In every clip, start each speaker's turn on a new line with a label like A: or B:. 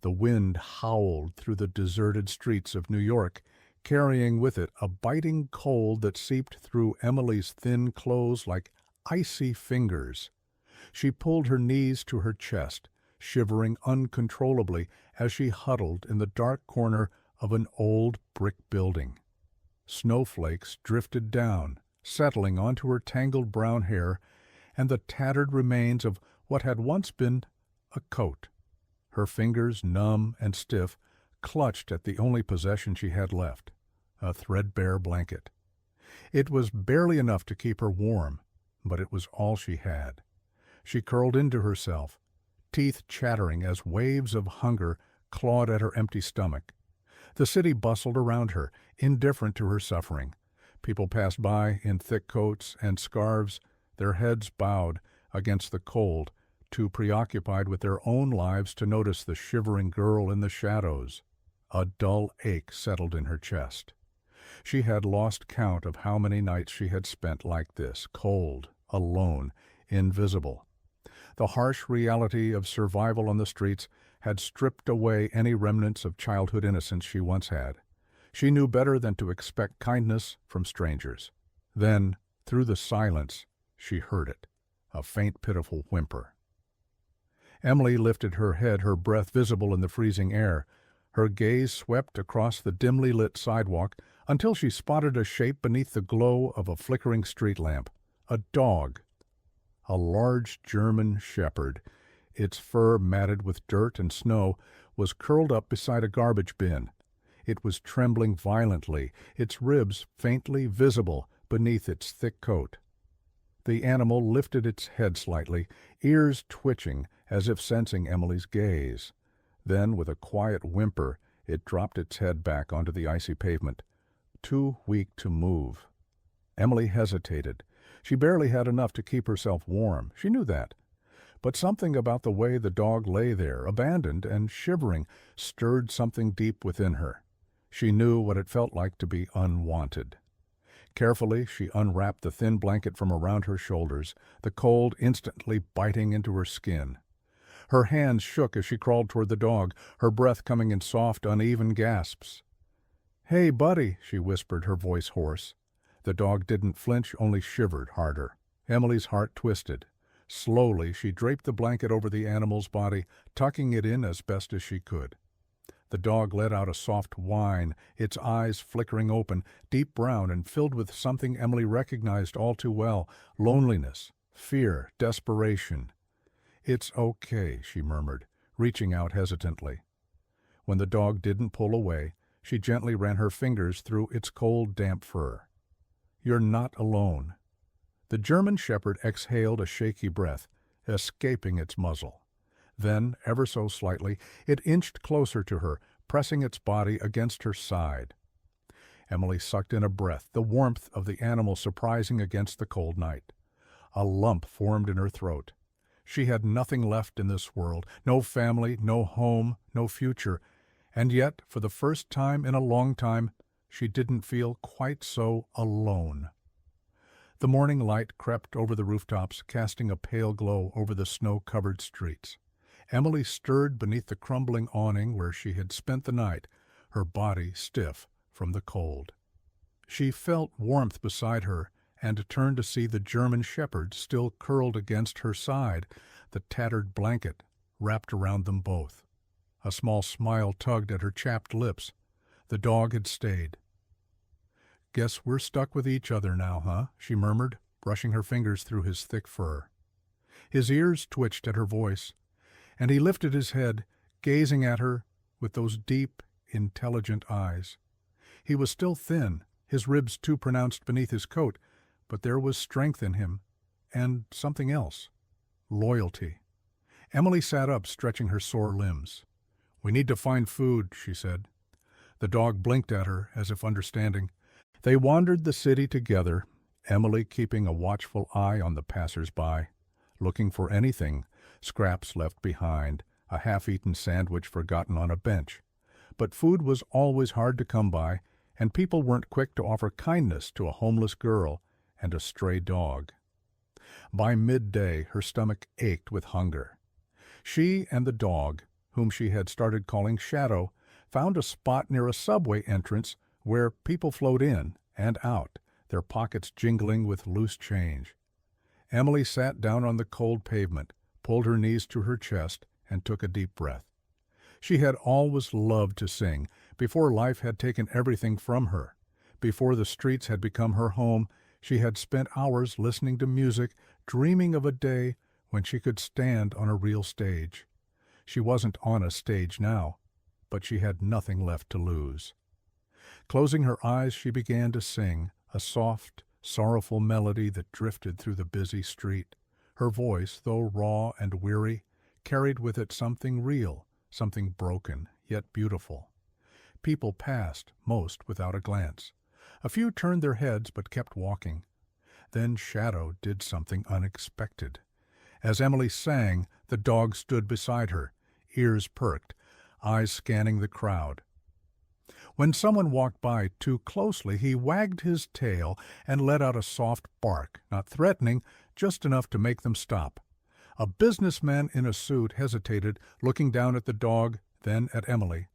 A: The wind howled through the deserted streets of New York, carrying with it a biting cold that seeped through Emily's thin clothes like icy fingers. She pulled her knees to her chest, shivering uncontrollably as she huddled in the dark corner of an old brick building. Snowflakes drifted down, settling onto her tangled brown hair and the tattered remains of what had once been a coat. Her fingers, numb and stiff, clutched at the only possession she had left, a threadbare blanket. It was barely enough to keep her warm, but it was all she had. She curled into herself, teeth chattering as waves of hunger clawed at her empty stomach. The city bustled around her, indifferent to her suffering. People passed by in thick coats and scarves, their heads bowed against the cold, too preoccupied with their own lives to notice the shivering girl in the shadows. A dull ache settled in her chest. She had lost count of how many nights she had spent like this, cold, alone, invisible. The harsh reality of survival on the streets had stripped away any remnants of childhood innocence she once had. She knew better than to expect kindness from strangers. Then, through the silence, she heard it, a faint, pitiful whimper. Emily lifted her head, her breath visible in the freezing air. Her gaze swept across the dimly lit sidewalk until she spotted a shape beneath the glow of a flickering street lamp. A dog. A large German shepherd, its fur matted with dirt and snow, was curled up beside a garbage bin. It was trembling violently, its ribs faintly visible beneath its thick coat. The animal lifted its head slightly, ears twitching as if sensing Emily's gaze. Then, with a quiet whimper, it dropped its head back onto the icy pavement, too weak to move. Emily hesitated. She barely had enough to keep herself warm. She knew that. But something about the way the dog lay there, abandoned and shivering, stirred something deep within her. She knew what it felt like to be unwanted. Carefully, she unwrapped the thin blanket from around her shoulders, the cold instantly biting into her skin. Her hands shook as she crawled toward the dog, her breath coming in soft, uneven gasps. "Hey, buddy," she whispered, her voice hoarse. The dog didn't flinch, only shivered harder. Emily's heart twisted. Slowly, she draped the blanket over the animal's body, tucking it in as best as she could. The dog let out a soft whine, its eyes flickering open, deep brown and filled with something Emily recognized all too well, loneliness, fear, desperation. "It's okay," she murmured, reaching out hesitantly. When the dog didn't pull away, she gently ran her fingers through its cold, damp fur. "You're not alone." The German shepherd exhaled a shaky breath, escaping its muzzle. Then, ever so slightly, it inched closer to her, pressing its body against her side. Emily sucked in a breath, the warmth of the animal surprising against the cold night. A lump formed in her throat. She had nothing left in this world, no family, no home, no future, and yet, for the first time in a long time, she didn't feel quite so alone. The morning light crept over the rooftops, casting a pale glow over the snow-covered streets. Emily stirred beneath the crumbling awning where she had spent the night, her body stiff from the cold. She felt warmth beside her and turned to see the German shepherd still curled against her side, the tattered blanket wrapped around them both. A small smile tugged at her chapped lips. The dog had stayed. "Guess we're stuck with each other now, huh?" she murmured, brushing her fingers through his thick fur. His ears twitched at her voice, and he lifted his head, gazing at her with those deep, intelligent eyes. He was still thin, his ribs too pronounced beneath his coat, but there was strength in him, and something else. Loyalty. Emily sat up, stretching her sore limbs. "We need to find food," she said. The dog blinked at her, as if understanding. They wandered the city together, Emily keeping a watchful eye on the passers-by, looking for anything, scraps left behind, a half-eaten sandwich forgotten on a bench. But food was always hard to come by, and people weren't quick to offer kindness to a homeless girl and a stray dog. By midday, her stomach ached with hunger. She and the dog, whom she had started calling Shadow, found a spot near a subway entrance where people flowed in and out, their pockets jingling with loose change. Emily sat down on the cold pavement, pulled her knees to her chest, and took a deep breath. She had always loved to sing, before life had taken everything from her. Before the streets had become her home, she had spent hours listening to music, dreaming of a day when she could stand on a real stage. She wasn't on a stage now, but she had nothing left to lose. Closing her eyes, she began to sing, a soft, sorrowful melody that drifted through the busy street. Her voice, though raw and weary, carried with it something real, something broken, yet beautiful. People passed, most without a glance. A few turned their heads but kept walking. Then Shadow did something unexpected. As Emily sang, the dog stood beside her, ears perked, eyes scanning the crowd. When someone walked by too closely, he wagged his tail and let out a soft bark, not threatening, just enough to make them stop. A businessman in a suit hesitated, looking down at the dog, then at Emily.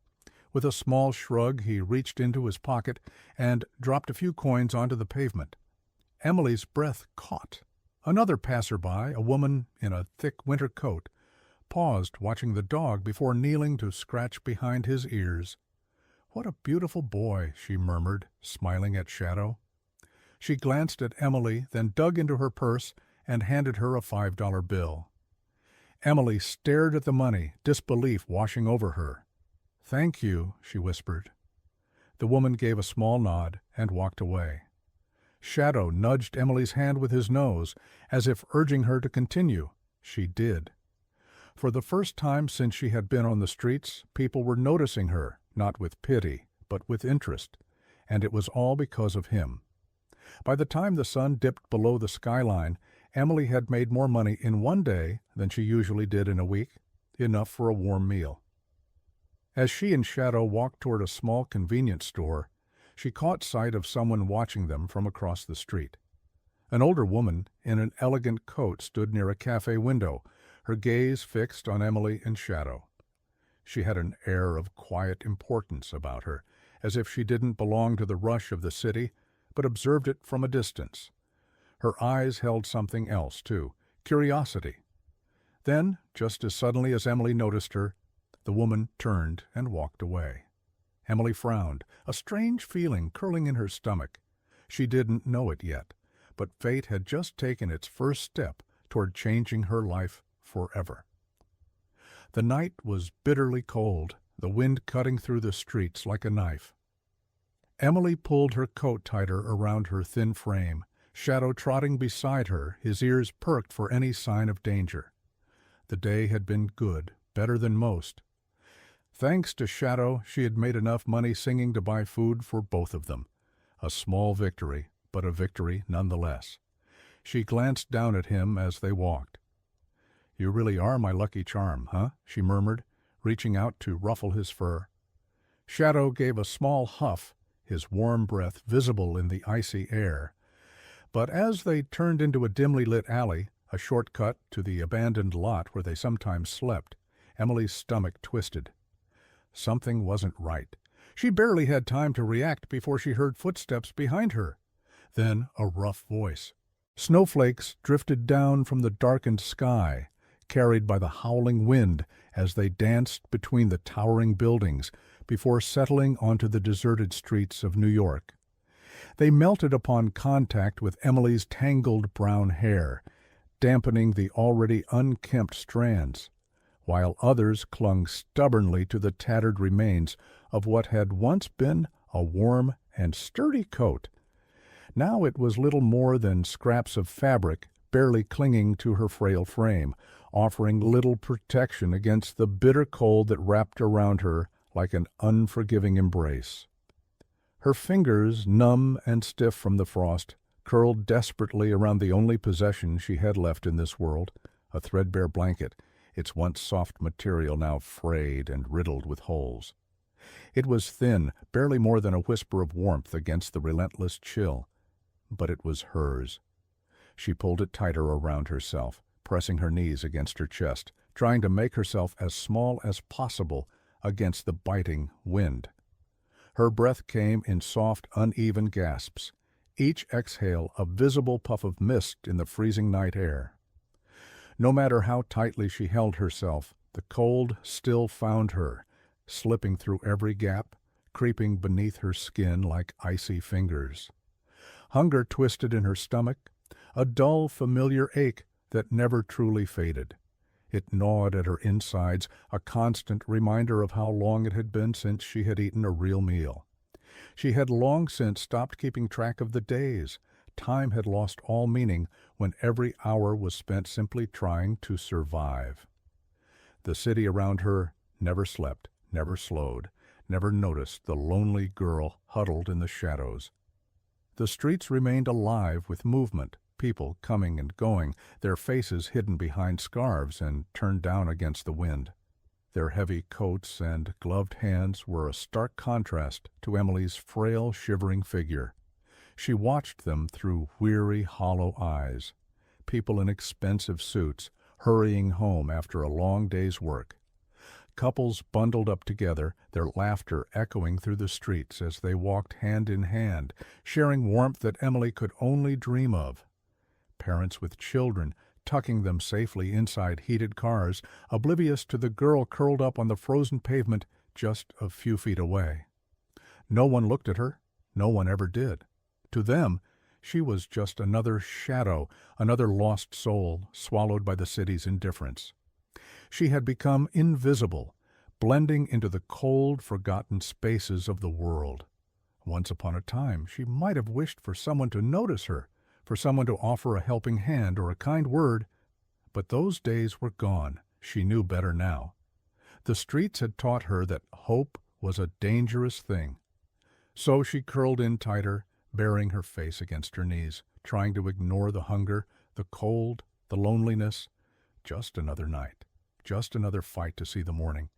A: With a small shrug, he reached into his pocket and dropped a few coins onto the pavement. Emily's breath caught. Another passerby, a woman in a thick winter coat, paused watching the dog before kneeling to scratch behind his ears. "What a beautiful boy," she murmured, smiling at Shadow. She glanced at Emily, then dug into her purse and handed her a $5 bill. Emily stared at the money, disbelief washing over her. "Thank you," she whispered. The woman gave a small nod and walked away. Shadow nudged Emily's hand with his nose, as if urging her to continue. She did. For the first time since she had been on the streets, people were noticing her, not with pity, but with interest, and it was all because of him. By the time the sun dipped below the skyline, Emily had made more money in one day than she usually did in a week, enough for a warm meal. As she and Shadow walked toward a small convenience store, she caught sight of someone watching them from across the street. An older woman in an elegant coat stood near a cafe window, her gaze fixed on Emily and Shadow. She had an air of quiet importance about her, as if she didn't belong to the rush of the city, but observed it from a distance. Her eyes held something else, too, curiosity. Then, just as suddenly as Emily noticed her, the woman turned and walked away. Emily frowned, a strange feeling curling in her stomach. She didn't know it yet, but fate had just taken its first step toward changing her life forever. The night was bitterly cold, the wind cutting through the streets like a knife. Emily pulled her coat tighter around her thin frame, Shadow trotting beside her, his ears perked for any sign of danger. The day had been good, better than most. Thanks to Shadow, she had made enough money singing to buy food for both of them. A small victory, but a victory nonetheless. She glanced down at him as they walked. "You really are my lucky charm, huh?" she murmured, reaching out to ruffle his fur. Shadow gave a small huff, his warm breath visible in the icy air. But as they turned into a dimly lit alley, a shortcut to the abandoned lot where they sometimes slept, Emily's stomach twisted. Something wasn't right. She barely had time to react before she heard footsteps behind her. Then a rough voice. Snowflakes drifted down from the darkened sky, carried by the howling wind as they danced between the towering buildings before settling onto the deserted streets of New York. They melted upon contact with Emily's tangled brown hair, dampening the already unkempt strands, while others clung stubbornly to the tattered remains of what had once been a warm and sturdy coat. Now it was little more than scraps of fabric barely clinging to her frail frame, offering little protection against the bitter cold that wrapped around her like an unforgiving embrace. Her fingers, numb and stiff from the frost, curled desperately around the only possession she had left in this world, a threadbare blanket, its once soft material now frayed and riddled with holes. It was thin, barely more than a whisper of warmth against the relentless chill, but it was hers. She pulled it tighter around herself, pressing her knees against her chest, trying to make herself as small as possible against the biting wind. Her breath came in soft, uneven gasps, each exhale a visible puff of mist in the freezing night air. No matter how tightly she held herself, the cold still found her, slipping through every gap, creeping beneath her skin like icy fingers. Hunger twisted in her stomach, a dull, familiar ache that never truly faded. It gnawed at her insides, a constant reminder of how long it had been since she had eaten a real meal. She had long since stopped keeping track of the days. Time had lost all meaning when every hour was spent simply trying to survive. The city around her never slept, never slowed, never noticed the lonely girl huddled in the shadows. The streets remained alive with movement, people coming and going, their faces hidden behind scarves and turned down against the wind. Their heavy coats and gloved hands were a stark contrast to Emily's frail, shivering figure. She watched them through weary, hollow eyes. People in expensive suits, hurrying home after a long day's work. Couples bundled up together, their laughter echoing through the streets as they walked hand in hand, sharing warmth that Emily could only dream of. Parents with children, tucking them safely inside heated cars, oblivious to the girl curled up on the frozen pavement just a few feet away. No one looked at her. No one ever did. To them, she was just another shadow, another lost soul swallowed by the city's indifference. She had become invisible, blending into the cold, forgotten spaces of the world. Once upon a time, she might have wished for someone to notice her, for someone to offer a helping hand or a kind word, but those days were gone. She knew better now. The streets had taught her that hope was a dangerous thing. So she curled in tighter, burying her face against her knees, trying to ignore the hunger, the cold, the loneliness. Just another night, just another fight to see the morning.